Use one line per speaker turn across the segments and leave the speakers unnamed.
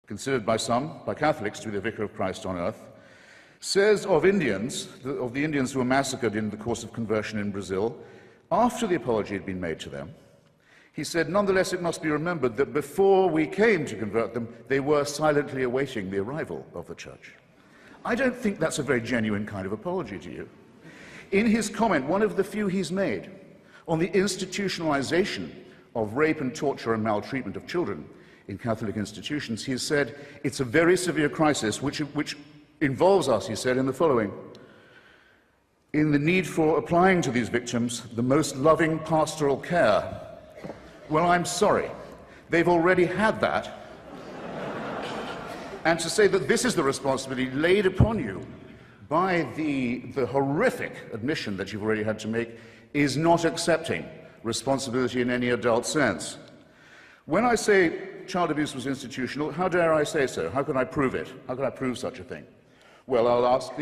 considered by some, by Catholics, to be the vicar of Christ on earth, says of Indians, of the Indians who were massacred in the course of conversion in Brazil, after the apology had been made to them, he said, nonetheless, it must be remembered that before we came to convert them, they were silently awaiting the arrival of the church. I don't think that's a very genuine kind of apology to you. In his comment, one of the few he's made on the institutionalization of rape and torture and maltreatment of children in Catholic institutions, he has said, it's a very severe crisis which involves us, he said, in the following: in the need for applying to these victims the most loving pastoral care. Well, I'm sorry, they've already had that. And to say that this is the responsibility laid upon you by the horrific admission that you've already had to make is not accepting responsibility in any adult sense. When I say child abuse was institutional, how dare I say so? How can I prove it? How can I prove such a thing? Well, I'll ask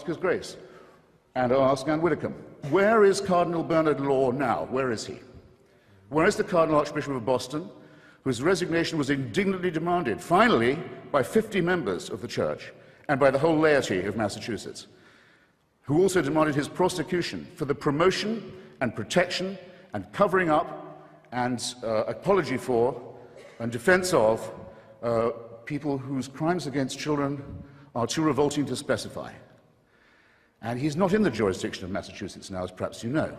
His Grace, and I'll ask Anne Widdecombe. Where is Cardinal Bernard Law now? Where is he? Where is the Cardinal Archbishop of Boston, whose resignation was indignantly demanded, finally, by 50 members of the Church and by the whole laity of Massachusetts, who also demanded his prosecution for the promotion and protection and covering up and apology for and defense of people whose crimes against children are too revolting to specify. And he's not in the jurisdiction of Massachusetts now, as perhaps you know.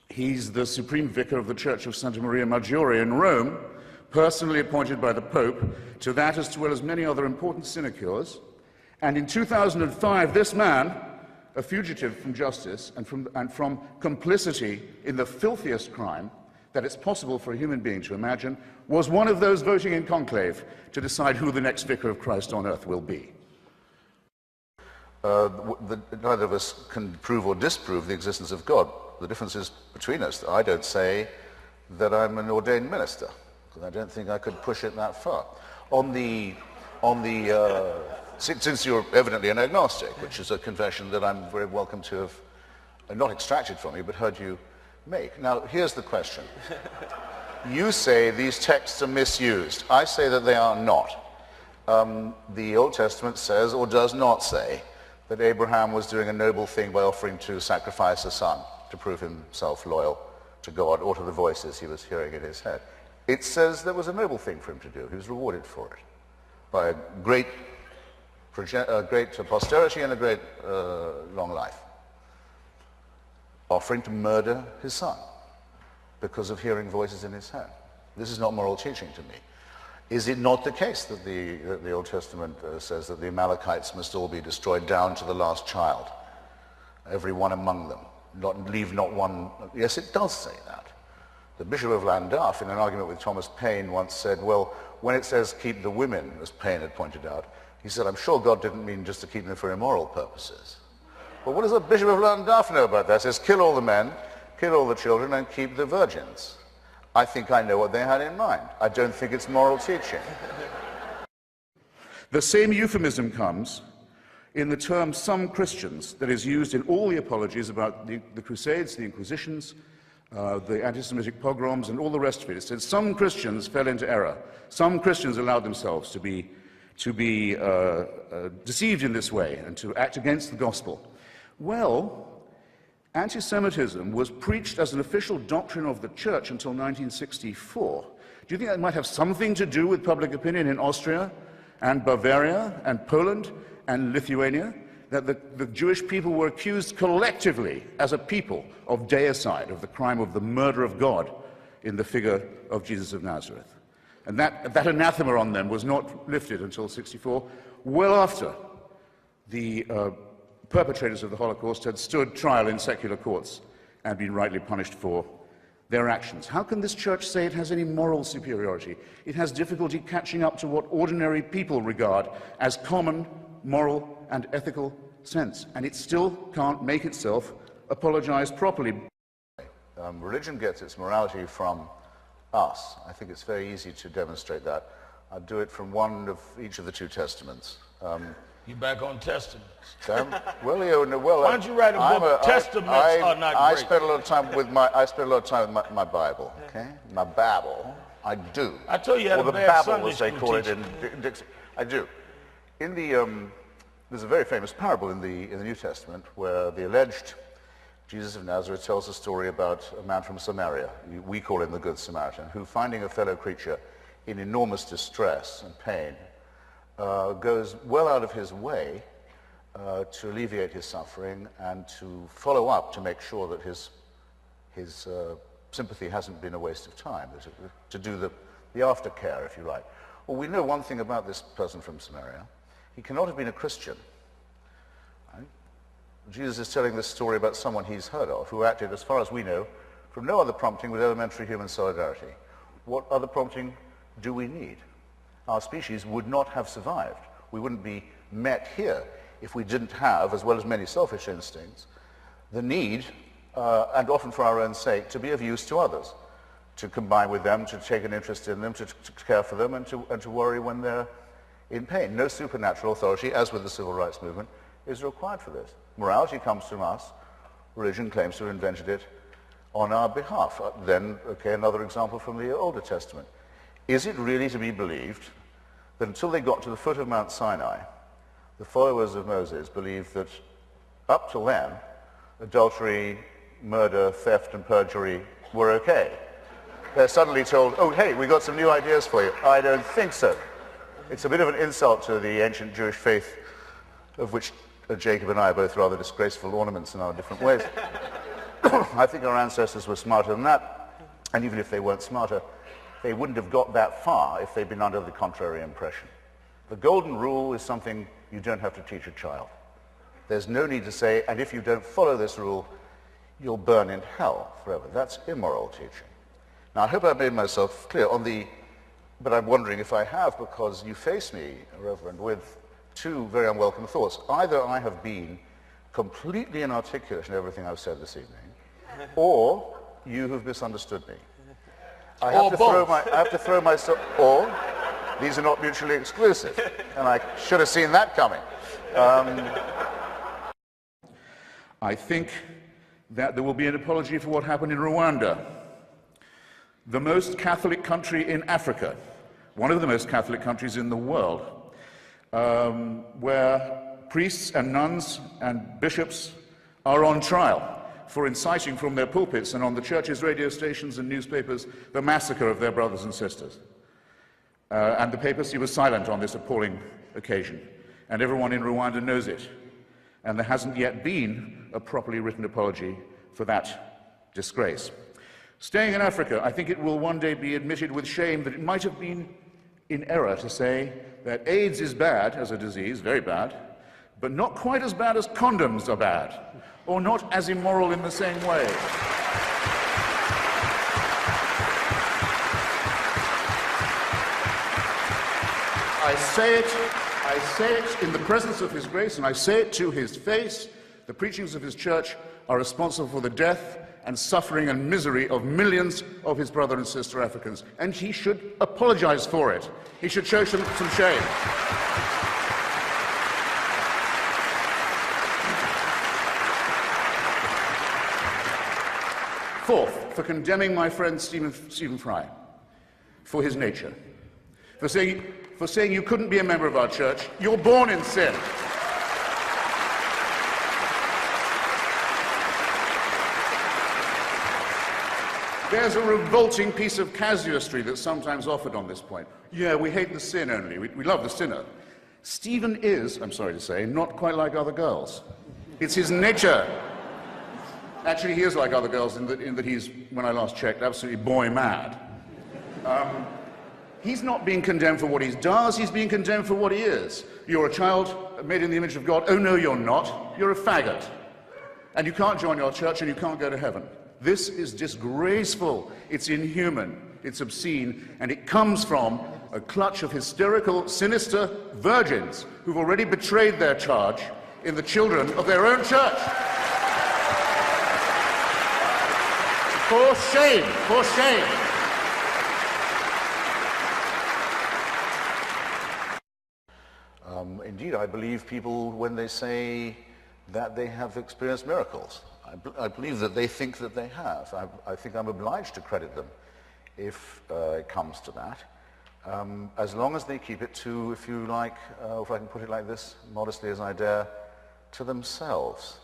He's the Supreme Vicar of the Church of Santa Maria Maggiore in Rome, personally appointed by the Pope to that as well as many other important sinecures. And in 2005, this man, a fugitive from justice and from complicity in the filthiest crime that it's possible for a human being to imagine, was one of those voting in conclave to decide who the next Vicar of Christ on earth will be.
Neither of us can prove or disprove the existence of God. The difference is between us. I don't say that I'm an ordained minister, because I don't think I could push it that far. Since you're evidently an agnostic, which is a confession that I'm very welcome to have not extracted from you, but heard you make. Now, here's the question. You say these texts are misused. I say that they are not. The Old Testament says, or does not say, that Abraham was doing a noble thing by offering to sacrifice a son to prove himself loyal to God or to the voices he was hearing in his head. It says there was a noble thing for him to do. He was rewarded for it by a great posterity and a great long life. Offering to murder his son because of hearing voices in his head. This is not moral teaching to me. Is it not the case that the Old Testament says that the Amalekites must all be destroyed down to the last child, every one among them, leave not one? Yes, it does say that. The Bishop of Llandaff, in an argument with Thomas Paine, once said, well, when it says keep the women, as Paine had pointed out, he said, I'm sure God didn't mean just to keep them for immoral purposes. But what does the Bishop of Llandaff know about that? It says kill all the men, kill all the children, and keep the virgins. I think I know what they had in mind. I don't think it's moral teaching.
The same euphemism comes in the term some Christians that is used in all the apologies about the Crusades, the Inquisitions, the anti-Semitic pogroms, and all the rest of it. It says some Christians fell into error. Some Christians allowed themselves to be deceived in this way and to act against the gospel. Well, anti-Semitism was preached as an official doctrine of the Church until 1964. Do you think that might have something to do with public opinion in Austria and Bavaria and Poland and Lithuania? That the Jewish people were accused collectively as a people of deicide, of the crime of the murder of God in the figure of Jesus of Nazareth. And that anathema on them was not lifted until 1964, well after the perpetrators of the Holocaust had stood trial in secular courts and been rightly punished for their actions. How can this church say it has any moral superiority? It has difficulty catching up to what ordinary people regard as common moral and ethical sense, and it still can't make itself apologize properly.
Religion gets its morality from us. I think it's very easy to demonstrate that. I'll do it from one of each of the two testaments.
You back on testaments?
Well, why
don't you write a book? Testaments are not great.
I spend a lot of time with my Bible. Okay, my Bible. I do.
I told you you had
or
a
the
bad
babble,
Sunday
as they
school
call
teacher.
it in Dixie. I do. In the, there's a very famous parable in the New Testament where the alleged Jesus of Nazareth tells a story about a man from Samaria, we call him the Good Samaritan, who, finding a fellow creature in enormous distress and pain, goes well out of his way to alleviate his suffering and to follow up to make sure that his sympathy hasn't been a waste of time, to do the aftercare, if you like. Well, we know one thing about this person from Samaria. He cannot have been a Christian. Right? Jesus is telling this story about someone he's heard of who acted, as far as we know, from no other prompting with elementary human solidarity. What other prompting do we need? Our species would not have survived. We wouldn't be met here if we didn't have, as well as many selfish instincts, the need, and often for our own sake, to be of use to others, to combine with them, to take an interest in them, to care for them, and to worry when they're in pain. No supernatural authority, as with the civil rights movement, is required for this. Morality comes from us. Religion claims to have invented it on our behalf. Then, okay, another example from the Older Testament. Is it really to be believed that until they got to the foot of Mount Sinai, the followers of Moses believed that up till then, adultery, murder, theft, and perjury were okay? They're suddenly told, oh, hey, we got some new ideas for you. I don't think so. It's a bit of an insult to the ancient Jewish faith, of which Jacob and I are both rather disgraceful ornaments in our different ways. I think our ancestors were smarter than that, and even if they weren't smarter, they wouldn't have got that far if they'd been under the contrary impression. The golden rule is something you don't have to teach a child. There's no need to say, and if you don't follow this rule, you'll burn in hell forever. That's immoral teaching. Now, I hope I've made myself clear on the, but I'm wondering if I have, because you face me, Reverend, with two very unwelcome thoughts. Either I have been completely inarticulate in everything I've said this evening, or you have misunderstood me. I have to throw myself, or these are not mutually exclusive, and I should have seen that coming.
I think that there will be an apology for what happened in Rwanda, the most Catholic country in Africa, one of the most Catholic countries in the world, where priests and nuns and bishops are on trial for inciting from their pulpits and on the church's radio stations and newspapers the massacre of their brothers and sisters. And the papacy was silent on this appalling occasion, and everyone in Rwanda knows it. And there hasn't yet been a properly written apology for that disgrace. Staying in Africa, I think it will one day be admitted with shame that it might have been in error to say that AIDS is bad as a disease, very bad, but not quite as bad as condoms are bad, or not as immoral in the same way. I say it in the presence of His grace, and I say it to His face. The preachings of His church are responsible for the death and suffering and misery of millions of His brother and sister Africans, and He should apologize for it. He should show some shame. Fourth, for condemning my friend Stephen Fry for his nature, for saying you couldn't be a member of our church. You're born in sin. There's a revolting piece of casuistry that's sometimes offered on this point. Yeah, we hate the sin only. We love the sinner. Stephen is, I'm sorry to say, not quite like other girls. It's his nature. Actually, he is like other girls in that he's, when I last checked, absolutely boy mad. He's not being condemned for what he does, he's being condemned for what he is. You're a child made in the image of God. Oh, no, you're not. You're a faggot. And you can't join our church and you can't go to heaven. This is disgraceful. It's inhuman. It's obscene. And it comes from a clutch of hysterical, sinister virgins who've already betrayed their charge in the children of their own church. For shame. For shame.
Indeed, I believe people when they say that they have experienced miracles. I believe that they think that they have. I think I'm obliged to credit them if it comes to that, as long as they keep it to, if you like, if I can put it like this, modestly as I dare, to themselves.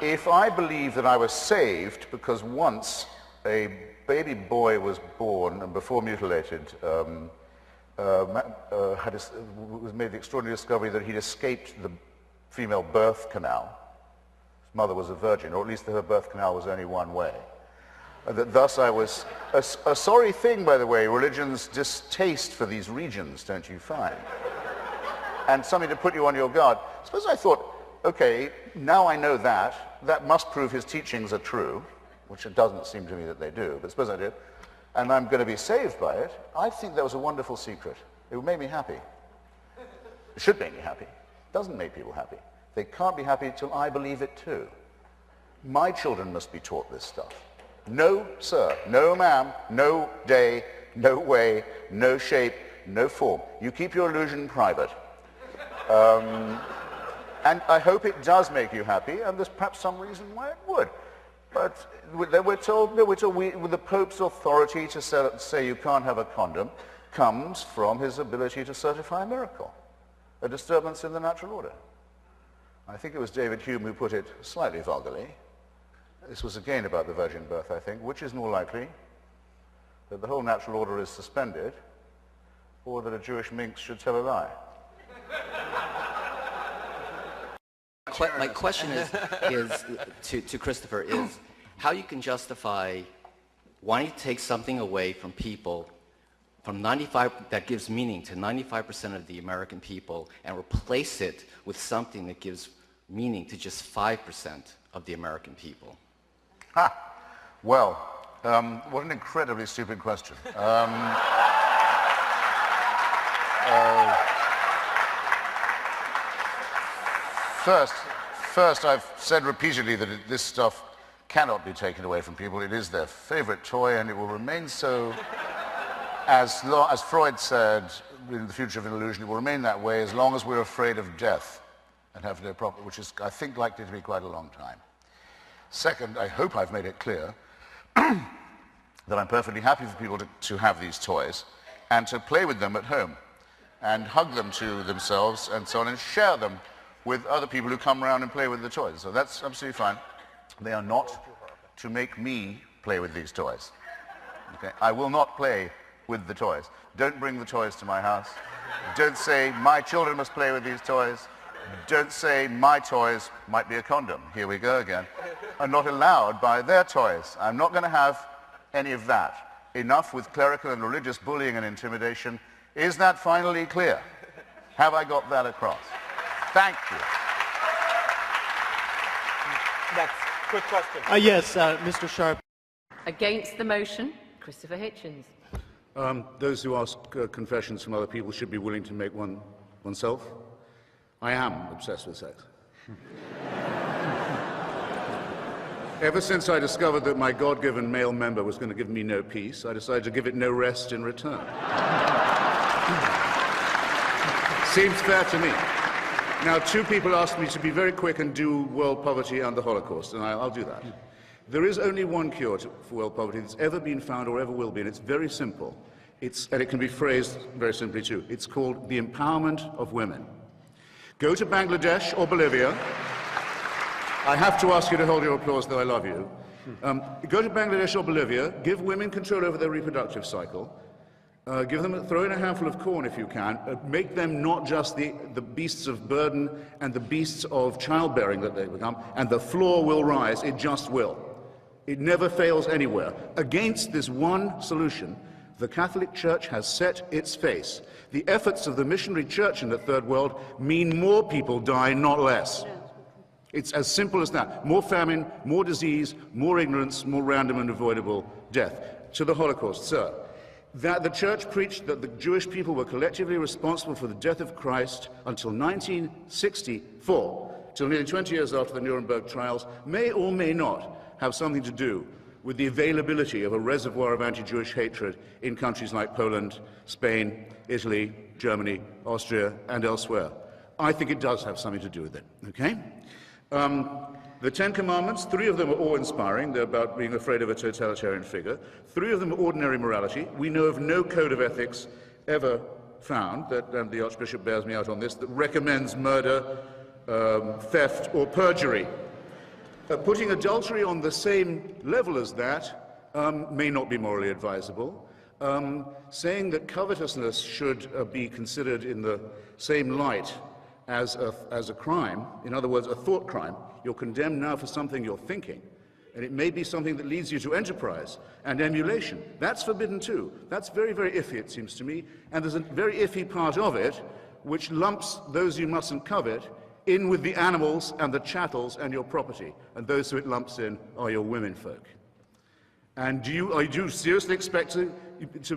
If I believe that I was saved because once a baby boy was born and before mutilated was made the extraordinary discovery that he'd escaped the female birth canal. His mother was a virgin, or at least her birth canal was only one way. That thus I was a sorry thing, by the way, religion's distaste for these regions, don't you find? And something to put you on your guard. Suppose I thought, okay, now I know that, that must prove his teachings are true, which it doesn't seem to me that they do, but suppose I did, and I'm going to be saved by it. I think that was a wonderful secret. It would make me happy. It should make me happy. It doesn't make people happy. They can't be happy till I believe it too. My children must be taught this stuff. No, sir, no ma'am, no day, no way, no shape, no form. You keep your illusion private. And I hope it does make you happy, and there's perhaps some reason why it would. But we're told the Pope's authority to say you can't have a condom comes from his ability to certify a miracle, a disturbance in the natural order. I think it was David Hume who put it slightly vulgarly. This was again about the virgin birth, I think. Which is more likely, that the whole natural order is suspended, or that a Jewish minx should tell a lie?
My question is to Christopher is how you can justify wanting to take something away from people from 95 that gives meaning to 95% of the American people and replace it with something that gives meaning to just 5% of the American people.
Ha! Well, what an incredibly stupid question. First, I've said repeatedly that this stuff cannot be taken away from people. It is their favorite toy, and it will remain so, as Freud said in The Future of an Illusion, it will remain that way as long as we're afraid of death and have no problem, which is, I think, likely to be quite a long time. Second, I hope I've made it clear that I'm perfectly happy for people to have these toys and to play with them at home and hug them to themselves and so on and share them with other people who come around and play with the toys. So that's absolutely fine. They are not to make me play with these toys. Okay? I will not play with the toys. Don't bring the toys to my house. Don't say my children must play with these toys. Don't say my toys might be a condom. Here we go again. Are not allowed by their toys. I'm not going to have any of that. Enough with clerical and religious bullying and intimidation. Is that finally clear? Have I got that across? Thank you.
Next, quick question.
Yes, Mr. Sharp.
Against the motion, Christopher Hitchens.
Those who ask confessions from other people should be willing to make oneself. I am obsessed with sex. Ever since I discovered that my God-given male member was going to give me no peace, I decided to give it no rest in return. Seems fair to me. Now, two people asked me to be very quick and do world poverty and the Holocaust, and I'll do that. There is only one cure for world poverty that's ever been found or ever will be, and it's very simple. And it can be phrased very simply too. It's called the empowerment of women. Go to Bangladesh or Bolivia. I have to ask you to hold your applause, though I love you. Go to Bangladesh or Bolivia, give women control over their reproductive cycle, throw in a handful of corn if you can, make them not just the beasts of burden and the beasts of childbearing that they become, and the floor will rise, it just will. It never fails anywhere. Against this one solution, the Catholic Church has set its face. The efforts of the missionary church in the Third World mean more people die, not less. It's as simple as that. More famine, more disease, more ignorance, more random and avoidable death. To the Holocaust, sir. That the church preached that the Jewish people were collectively responsible for the death of Christ until 1964, till nearly 20 years after the Nuremberg trials, may or may not have something to do with the availability of a reservoir of anti-Jewish hatred in countries like Poland, Spain, Italy, Germany, Austria, and elsewhere. I think it does have something to do with it, okay? The Ten Commandments, 3 of them are awe-inspiring. They're about being afraid of a totalitarian figure. 3 of them are ordinary morality. We know of no code of ethics ever found, and the Archbishop bears me out on this, that recommends murder, theft, or perjury. Putting adultery on the same level as that may not be morally advisable. Saying that covetousness should be considered in the same light as a crime, in other words, a thought crime. You're condemned now for something you're thinking, and it may be something that leads you to enterprise and emulation. That's forbidden too. That's very, very iffy, it seems to me, and there's a very iffy part of it which lumps those you mustn't covet in with the animals and the chattels and your property, and those who it lumps in are your womenfolk. And do you seriously expect to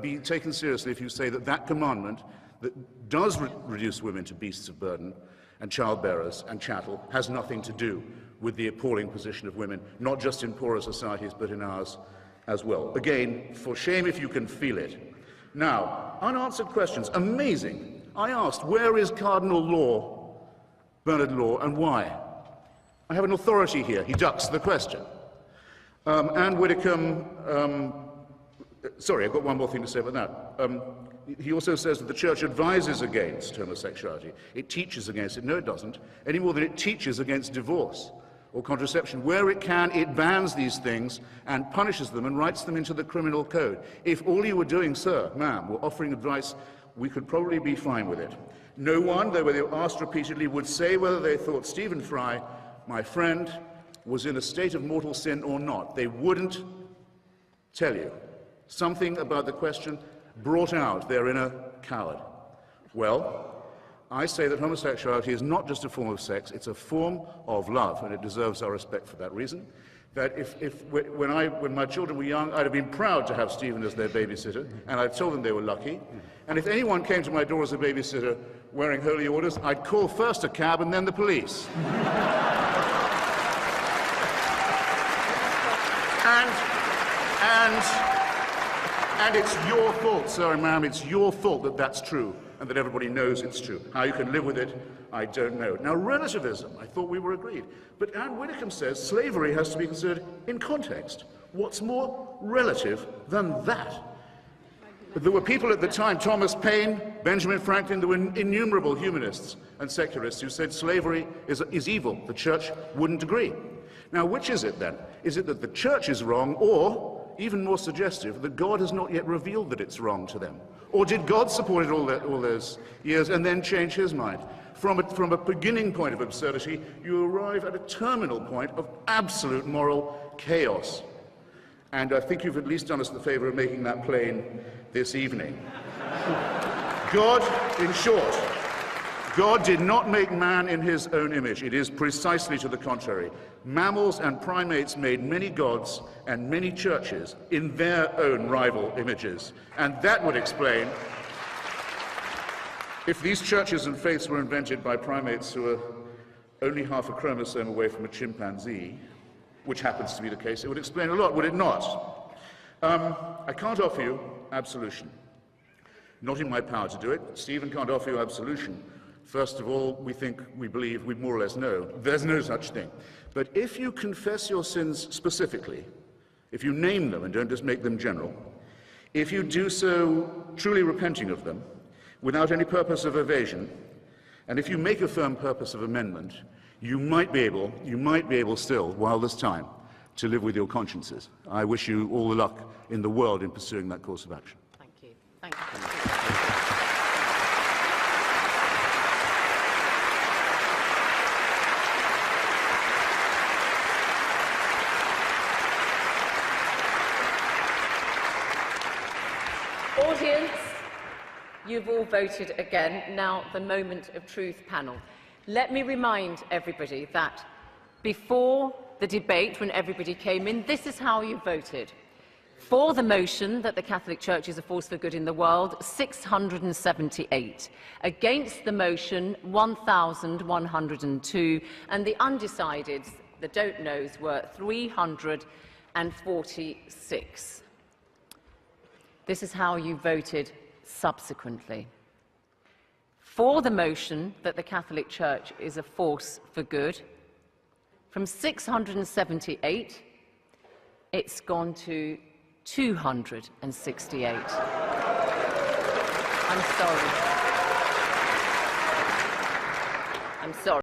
be taken seriously if you say that that commandment that does reduce women to beasts of burden and childbearers and chattel has nothing to do with the appalling position of women, not just in poorer societies, but in ours as well? Again, for shame if you can feel it. Now, unanswered questions. Amazing. I asked, where is Cardinal Law, Bernard Law, and why? I have an authority here. He ducks the question. Anne Widdecombe, sorry, I've got one more thing to say about that. He also says that the Church advises against homosexuality. It teaches against it. No, it doesn't, any more than it teaches against divorce or contraception. Where it can, it bans these things and punishes them and writes them into the criminal code. If all you were doing, sir, ma'am, were offering advice, we could probably be fine with it. No one, though they were asked repeatedly, would say whether they thought Stephen Fry, my friend, was in a state of mortal sin or not. They wouldn't tell you. Something about the question brought out their inner coward. Well, I say that homosexuality is not just a form of sex, it's a form of love, and it deserves our respect for that reason. That when my children were young, I'd have been proud to have Stephen as their babysitter, and I'd told them they were lucky. And if anyone came to my door as a babysitter wearing holy orders, I'd call first a cab and then the police. And it's your fault, sir and ma'am, it's your fault that that's true, and that everybody knows it's true. How you can live with it, I don't know. Now, relativism, I thought we were agreed. But Anne Widdecombe says slavery has to be considered in context. What's more relative than that? There were people at the time, Thomas Paine, Benjamin Franklin, there were innumerable humanists and secularists who said slavery is evil. The Church wouldn't agree. Now, which is it then? Is it that the Church is wrong, or, even more suggestive, that God has not yet revealed that it's wrong to them? Or did God support it all those years and then change his mind? From a beginning point of absurdity, you arrive at a terminal point of absolute moral chaos. And I think you've at least done us the favor of making that plain this evening. God, in short, God did not make man in his own image. It is precisely to the contrary. Mammals and primates made many gods and many churches in their own rival images. And that would explain, if these churches and faiths were invented by primates who are only half a chromosome away from a chimpanzee, which happens to be the case, it would explain a lot, would it not? I can't offer you absolution. Not in my power to do it. Stephen can't offer you absolution. First of all, we believe, we more or less know, there's no such thing. But if you confess your sins specifically, if you name them and don't just make them general, if you do so truly repenting of them, without any purpose of evasion, and if you make a firm purpose of amendment, you might be able still, while there's time, to live with your consciences. I wish you all the luck in the world in pursuing that course of action.
Thank you. Thank you. Audience, you've all voted again. Now, the Moment of Truth panel. Let me remind everybody that before the debate, when everybody came in, this is how you voted. For the motion that the Catholic Church is a force for good in the world, 678. Against the motion, 1,102. And the undecideds, the don't knows, were 346. This is how you voted subsequently. For the motion that the Catholic Church is a force for good, From 678, it's gone to 268. I'm sorry. I'm sorry.